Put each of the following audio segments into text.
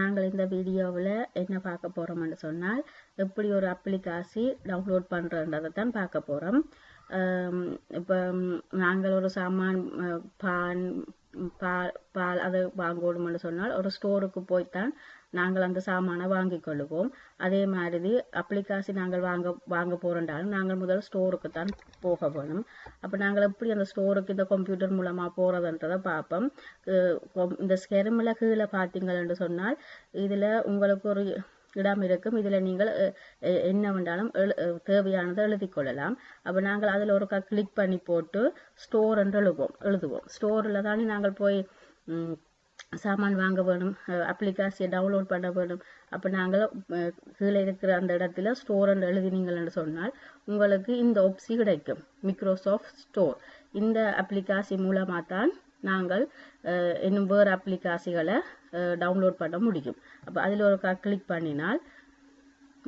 நாங்கள் இந்த வீடியோவில் என்ன பார்க்க போகிறோம்னு சொன்னால் எப்படி ஒரு அப்ளிகாசி டவுன்லோட் பண்ணுறன்றதை தான் பார்க்க போகிறோம். இப்போ நாங்கள் ஒரு சாமான் பால் அதை வாங்கணும்னு சொன்னால் ஒரு ஸ்டோருக்கு போய்த்தான் நாங்கள் அந்த சாமானை வாங்கி கொள்ளுவோம். அதே மாதிரி அப்ளிகாசி நாங்கள் வாங்க போகிறோண்டாலும் நாங்கள் முதல் ஸ்டோருக்கு தான் போக வேணும். அப்போ நாங்கள் எப்படி அந்த ஸ்டோருக்கு இந்த கம்ப்யூட்டர் மூலமாக போகிறதுன்றதை பார்ப்போம். இந்த ஸ்கெர்மில் கீழே பார்த்தீங்கன்னு சொன்னால் இதில் உங்களுக்கு ஒரு இடம் இருக்கும். இதில் நீங்கள் என்ன வேண்டாலும் தேவையானதை எழுதி கொள்ளலாம். அப்போ நாங்கள் அதில் ஒரு கிளிக் பண்ணி போட்டு ஸ்டோர் என்று எழுதுவோம். ஸ்டோரில் தானே நாங்கள் போய் சாமான் வாங்க வேணும், அப்ளிகாசியை டவுன்லோட் பண்ண வேணும். அப்போ நாங்கள் கீழே இருக்கிற அந்த இடத்துல ஸ்டோர் என்று எழுதினீங்கன்னு சொன்னால் உங்களுக்கு இந்த ஆப்ஷி கிடைக்கும், மைக்ரோசாஃப்ட் ஸ்டோர். இந்த அப்ளிகாசி மூலமாக தான் நாங்கள் இன்னும் வேறு அப்ளிகாசிகளை டவுன்லோட் பண்ண முடியும். அப்போ அதில் ஒரு கிளிக் பண்ணினால்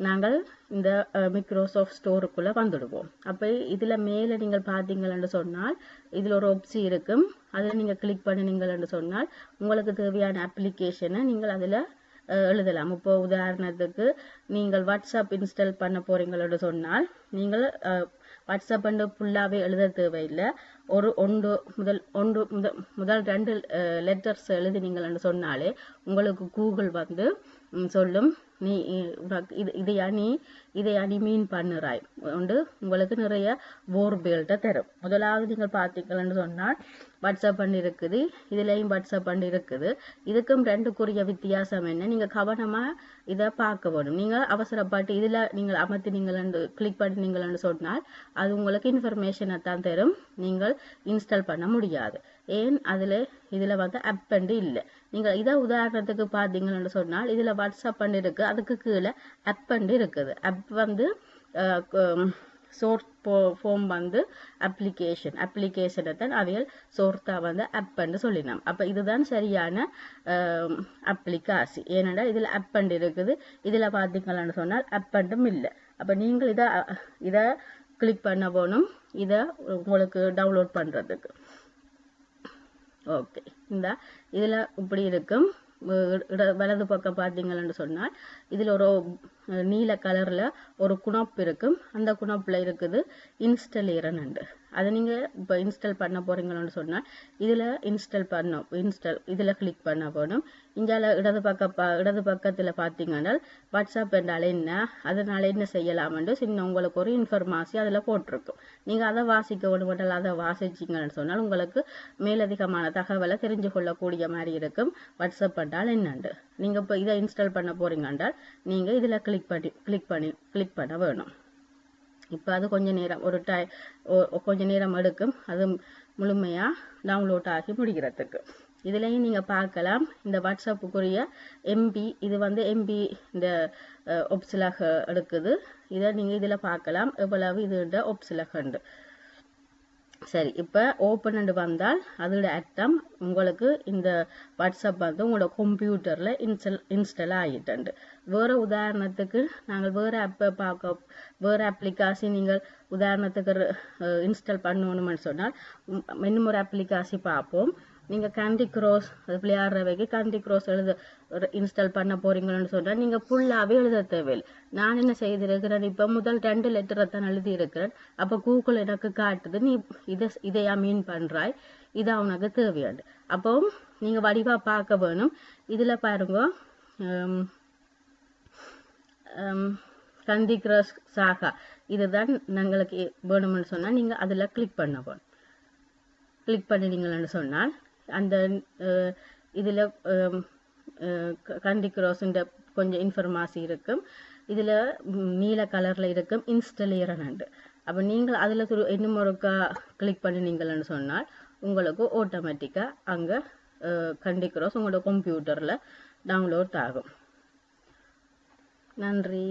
நாங்கள் இந்த மைக்ரோசாஃப்ட் ஸ்டோருக்குள்ளே வந்துடுவோம். அப்போ இதில் மேலே நீங்கள் பார்த்தீங்கன்னு சொன்னால் இதில் ஒரு ஆப்ஷன் இருக்கும். அதில் நீங்கள் கிளிக் பண்ணினீங்கன்னு சொன்னால் உங்களுக்கு தேவையான அப்ளிகேஷனை நீங்கள் அதில் எழுதலாம். இப்போ உதாரணத்துக்கு நீங்கள் வாட்ஸ்அப் இன்ஸ்டால் பண்ண போகிறீங்களோட சொன்னால் நீங்கள் வாட்ஸ்அப் வந்து ஃபுல்லாகவே எழுத தேவையில்லை. முதல் 2 லெட்டர்ஸ் எழுதினீங்கன்னு சொன்னாலே உங்களுக்கு கூகுள் வந்து சொல்லும், நீ இதை அணி மீன் பண்ணுறாய் உண்டு. உங்களுக்கு நிறைய வேர்புகள்கிட்ட தரும். முதலாவது நீங்கள் பார்த்தீங்கன்னு சொன்னால் வாட்ஸ்அப் பண்ணி இருக்குது, இதுலேயும் வாட்ஸ்அப் பண்ணி இருக்குது. இதுக்கும் 2க்குரிய வித்தியாசம் என்ன, நீங்கள் கவனமாக இதை பார்க்க வேணும். நீங்கள் அவசரப்பட்டு இதில் நீங்கள் அமர்த்தினீங்களு கிளிக் பண்ணினீங்களன்னு சொன்னால் அது உங்களுக்கு இன்ஃபர்மேஷனை தான் தரும், நீங்கள் இன்ஸ்டால் பண்ண முடியாது. ஏன் இதில் வந்து ஆப் அண்டு இல்லை. நீங்கள் இதை உதாரணத்துக்கு பார்த்தீங்கன்னு சொன்னால் இதில் வாட்ஸ்அப் பண்ணி இருக்கு, அதுக்கு கீழே ஆப் அண்டு இருக்குது. ஆப் வந்து ஷோர்ட் ஃபார்ம் வந்து அப்ளிகேஷனை தான் அவைகள் ஷோர்ட்டாக வந்து ஆப் அண்டு சொல்லினோம். அப்போ இதுதான் சரியான அப்ளிகாசி. ஏனென்றா இதில் ஆப் அண்டு இருக்குது, இதில் பார்த்தீங்கன்னு சொன்னால் ஆப் அண்டும் இல்லை. அப்போ நீங்கள் இதை கிளிக் பண்ண போகணும் இதை உங்களுக்கு டவுன்லோட் பண்ணுறதுக்கு. ஓகே, இதில் இப்படி இருக்கும். வலது பக்கம் பார்த்தீங்கன்னு சொன்னால் இதில் ஒரு நீல கலரில் ஒரு குணப்பு இருக்கும். அந்த குணப்பில் இருக்குது இன்ஸ்டலேரன்ண்டு. அதை நீங்கள் இப்போ இன்ஸ்டால் பண்ண போகிறீங்கன்னு சொன்னால் இதில் இதில் கிளிக் பண்ண போகணும். இங்கால இடது பக்கத்தில் பார்த்தீங்கன்னா வாட்ஸ்அப் என்றால் என்ன, அதனால் என்ன செய்யலாம்னு சின்ன உங்களுக்கு ஒரு இன்ஃபர்மேஷன் அதில் போட்டிருக்கும். நீங்கள் அதை வாசிக்க வேணுமென்றால் அதை வாசிச்சிங்கன்னு சொன்னால் உங்களுக்கு மேலதிகமான தகவலை தெரிஞ்சு கொள்ளக்கூடிய மாதிரி இருக்கும். வாட்ஸ்அப் என்றால் என்னண்டு நீங்கள் இப்போ இதை இன்ஸ்டால் பண்ண போகிறீங்கன்றால் நீங்கள் இதில் கிளிக் பண்ண வேணும். இப்போ அது கொஞ்ச நேரம் எடுக்கும், அது முழுமையாக டவுன்லோட் ஆகி முடிகிறதுக்கு. இதுலேயும் நீங்கள் பார்க்கலாம் இந்த வாட்ஸ்அப்புக்குரிய எம்பி, இது வந்து எம்பி இந்த ஒப்சிலக எடுக்குது. இதை நீங்கள் இதில் பார்க்கலாம் எவ்வளவு இதுன்ற ஒப்சிலகண்டு. சரி, இப்போ ஓப்பன் வந்தால் அதோட அர்த்தம் உங்களுக்கு இந்த வாட்ஸ்அப் வந்து உங்களோட கம்ப்யூட்டரில் இன்ஸ்டால் ஆகிட்டு. வேறு உதாரணத்துக்கு நாங்கள் வேறு அப்ளிகாசி நீங்கள் உதாரணத்துக்கு இன்ஸ்டால் பண்ணணும்னு சொன்னால் இன்னும் ஒரு அப்ளிகாசி பார்ப்போம். நீங்கள் கேண்டி க்ராஸ் விளையாடுறவைக்கு கேண்டி க்ராஸ் இன்ஸ்டால் பண்ண போகிறீங்கன்னு சொன்னால் நீங்கள் ஃபுல்லாகவே எழுத தேவையில்லை. நான் என்ன செய்திருக்கிறேன், இப்போ முதல் 2 லெட்டரை தான் எழுதியிருக்கிறேன். அப்போ கூகுள் எனக்கு காட்டுது, நீ இதையா மீன் பண்ணுறாய், இதை உனக்கு தேவையாண்டு. அப்போ நீங்கள் வடிவாக பார்க்க வேணும். இதில் பாருங்க, கேண்டி க்ராஸ் சாகா இதுதான் எங்களுக்கு வேணும்னு சொன்னால் நீங்கள் அதில் கிளிக் பண்ண வேணும். கிளிக் பண்ணினீங்கன்னு சொன்னால் அந்த இதில் கேண்டி க்ராஸ்ன்ற கொஞ்சம் இன்ஃபர்மேஷன் இருக்கும். இதில் நீல கலரில் இருக்கும் இன்ஸ்டலேரன்ண்டு. அப்போ நீங்கள் அதில் இன்னும் ஒருக்கா கிளிக் பண்ணினீங்கன்னு சொன்னால் உங்களுக்கு ஆட்டோமேட்டிக்காக அங்கே கேண்டி க்ராஸ் உங்களோட கம்ப்யூட்டரில் டவுன்லோட் ஆகும். நன்றி.